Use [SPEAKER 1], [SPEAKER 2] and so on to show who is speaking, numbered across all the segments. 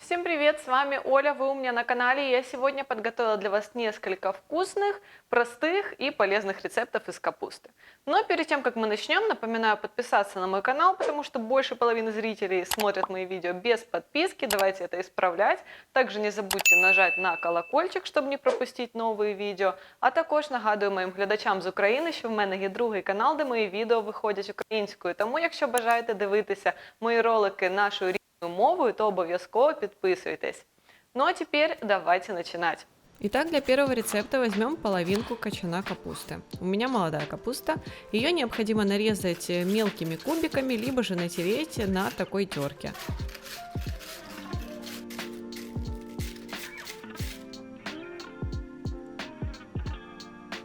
[SPEAKER 1] Всем привет, с вами Оля, вы у меня на канале. Я сегодня подготовила для вас несколько вкусных, простых и полезных рецептов из капусты. Но перед тем, как мы начнем, напоминаю подписаться на мой канал, потому что больше половины зрителей смотрят мои видео без подписки. Давайте это исправлять. Также не забудьте нажать на колокольчик, щоб не пропустити нові відео. А також нагадую моїм глядачам з України, що в мене є другий канал, де мої відео виходять українською. Тому, якщо бажаєте дивитися мої ролики нашою мовою, то обов'язково підписуйтесь. Ну а теперь давайте начинать. Итак, для первого рецепта возьмем половинку кочана капусты. У меня молодая капуста. Ее необходимо нарезать мелкими кубиками, либо же натереть на такой терке.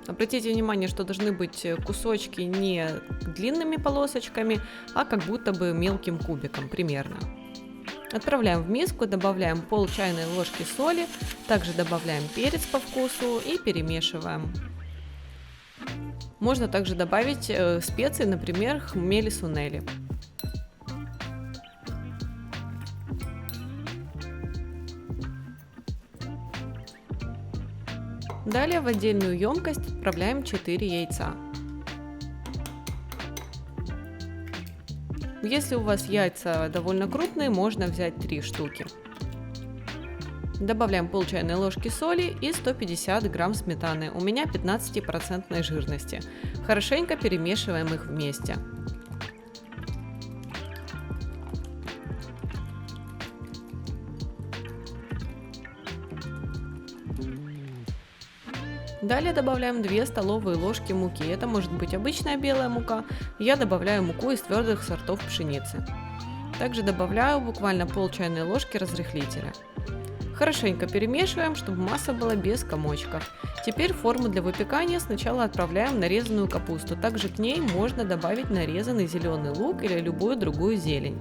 [SPEAKER 1] Обратите внимание, что должны быть кусочки не длинными полосочками, а как будто бы мелким кубиком примерно. Отправляем в миску, добавляем пол чайной ложки соли, также добавляем перец по вкусу и перемешиваем. Можно также добавить специи, например, хмели сунели. Далее в отдельную емкость отправляем 4 яйца. Если у вас яйца довольно крупные, можно взять 3 штуки. Добавляем пол чайной ложки соли и 150 грамм сметаны. У меня 15% жирности. Хорошенько перемешиваем их вместе. Далее добавляем 2 столовые ложки муки. Это может быть обычная белая мука. Я добавляю муку из твердых сортов пшеницы. Также добавляю буквально пол чайной ложки разрыхлителя. Хорошенько перемешиваем, чтобы масса была без комочков. Теперь в форму для выпекания сначала отправляем нарезанную капусту. Также к ней можно добавить нарезанный зеленый лук или любую другую зелень.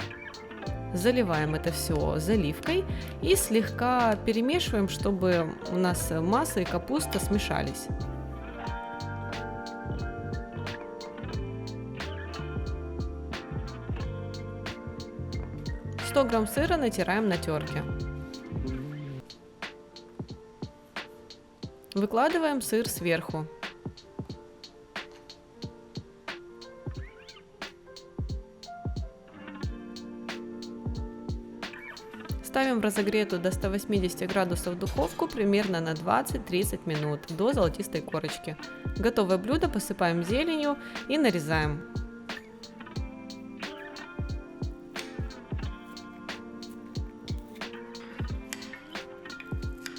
[SPEAKER 1] Заливаем это все заливкой и слегка перемешиваем, чтобы у нас масса и капуста смешались. «100 грамм сыра натираем на терке. Выкладываем сыр сверху. Ставим в разогретую до 180 градусов духовку примерно на 20-30 минут до золотистой корочки. Готовое блюдо посыпаем зеленью и нарезаем.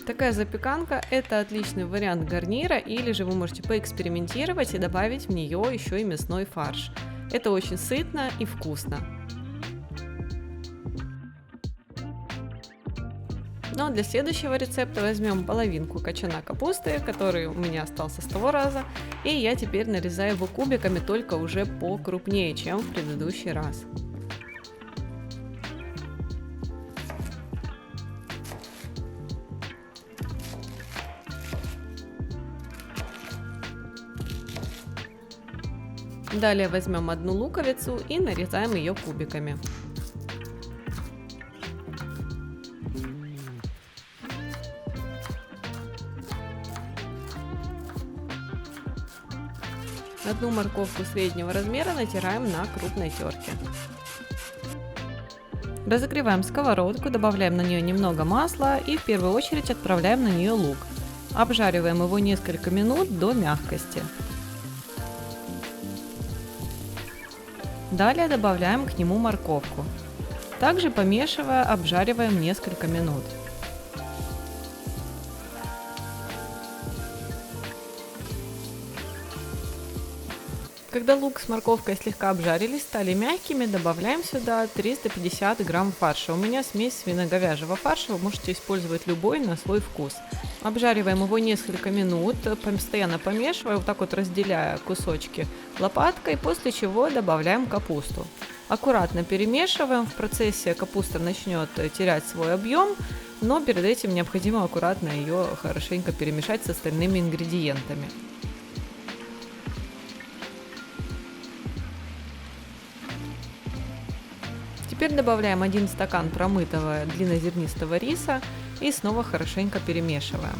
[SPEAKER 1] Такая запеканка – это отличный вариант гарнира, или же вы можете поэкспериментировать и добавить в нее еще и мясной фарш. Это очень сытно и вкусно. Ну а для следующего рецепта возьмем половинку кочана капусты, который у меня остался с того раза, и я теперь нарезаю его кубиками, только уже покрупнее, чем в предыдущий раз. Далее возьмем одну луковицу и нарезаем ее кубиками. Одну морковку среднего размера натираем на крупной терке. Разогреваем сковородку, добавляем на нее немного масла и в первую очередь отправляем на нее лук. Обжариваем его несколько минут до мягкости. Далее добавляем к нему морковку. Также помешивая, обжариваем несколько минут. Когда лук с морковкой слегка обжарились, стали мягкими, добавляем сюда 350 грамм фарша. У меня смесь свино-говяжьего фарша, вы можете использовать любой на свой вкус. Обжариваем его несколько минут, постоянно помешивая, вот так вот разделяя кусочки лопаткой, после чего добавляем капусту. Аккуратно перемешиваем, в процессе капуста начнет терять свой объем, но перед этим необходимо аккуратно ее хорошенько перемешать с остальными ингредиентами. Теперь добавляем 1 стакан промытого длиннозернистого риса и снова хорошенько перемешиваем.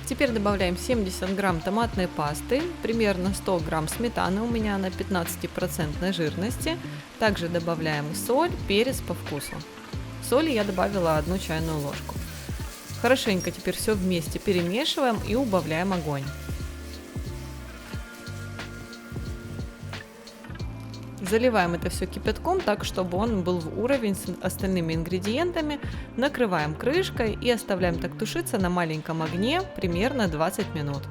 [SPEAKER 1] Теперь добавляем 70 грамм томатной пасты, примерно 100 грамм сметаны у меня на 15% жирности. Также добавляем соль, перец по вкусу. Соли я добавила 1 чайную ложку. Хорошенько теперь все вместе перемешиваем и убавляем огонь. Заливаем это все кипятком так, чтобы он был в уровень с остальными ингредиентами. Накрываем крышкой и оставляем так тушиться на маленьком огне примерно 20 минут.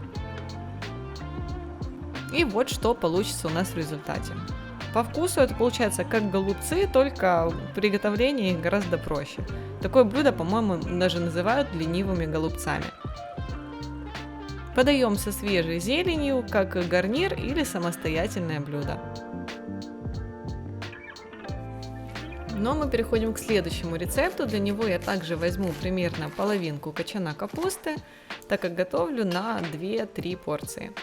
[SPEAKER 1] И вот что получится у нас в результате. По вкусу это получается как голубцы, только приготовление их гораздо проще. Такое блюдо, по-моему, даже называют ленивыми голубцами. Подаем со свежей зеленью, как гарнир или самостоятельное блюдо. Но мы переходим к следующему рецепту. Для него я также возьму примерно половинку кочана капусты, так как готовлю на 2-3 порции.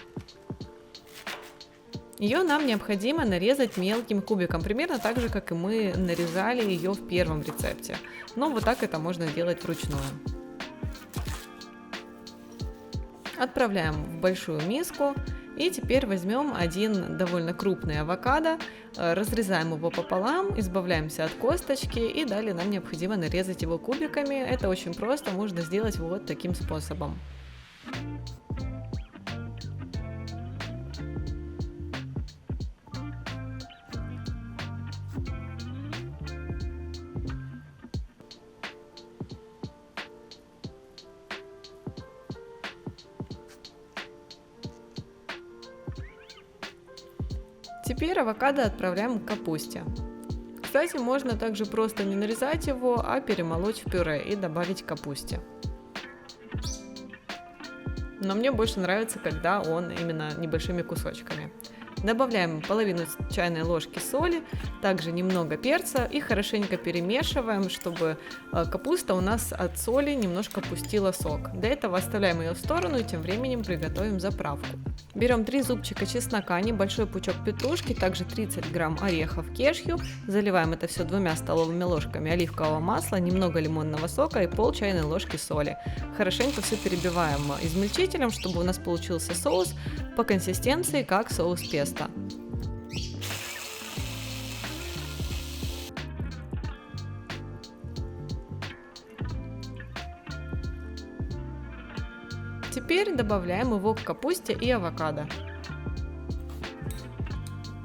[SPEAKER 1] Ее нам необходимо нарезать мелким кубиком, примерно так же, как и мы нарезали ее в первом рецепте. Но вот так это можно делать вручную. Отправляем в большую миску. И теперь возьмем один довольно крупный авокадо, разрезаем его пополам, избавляемся от косточки и далее нам необходимо нарезать его кубиками. Это очень просто, можно сделать вот таким способом. Теперь авокадо отправляем к капусте. Кстати, можно также просто не нарезать его, а перемолоть в пюре и добавить к капусте. Но мне больше нравится, когда он именно небольшими кусочками. Добавляем половину чайной ложки соли, также немного перца и хорошенько перемешиваем, чтобы капуста у нас от соли немножко пустила сок. До этого оставляем ее в сторону и тем временем приготовим заправку. Берем 3 зубчика чеснока, небольшой пучок петрушки, также 30 грамм орехов кешью. Заливаем это все 2 столовыми ложками оливкового масла, немного лимонного сока и пол чайной ложки соли. Хорошенько все перебиваем измельчителем, чтобы у нас получился соус по консистенции как соус песто. Теперь добавляем его к капусте и авокадо.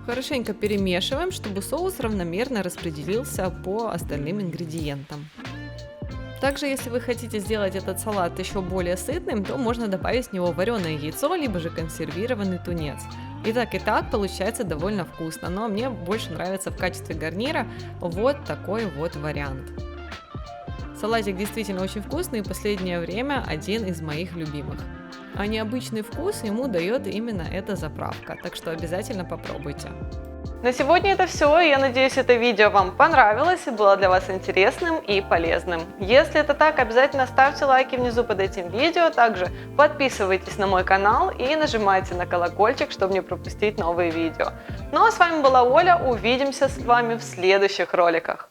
[SPEAKER 1] Хорошенько перемешиваем, чтобы соус равномерно распределился по остальным ингредиентам. Также, если вы хотите сделать этот салат еще более сытным, то можно добавить в него вареное яйцо, либо же консервированный тунец. И так получается довольно вкусно, но мне больше нравится в качестве гарнира вот такой вот вариант. Салатик действительно очень вкусный и в последнее время один из моих любимых. А необычный вкус ему дает именно эта заправка, так что обязательно попробуйте. На сегодня это все. Я надеюсь, это видео вам понравилось и было для вас интересным и полезным. Если это так, обязательно ставьте лайки внизу под этим видео. Также подписывайтесь на мой канал и нажимайте на колокольчик, чтобы не пропустить новые видео. Ну а с вами была Оля. Увидимся с вами в следующих роликах.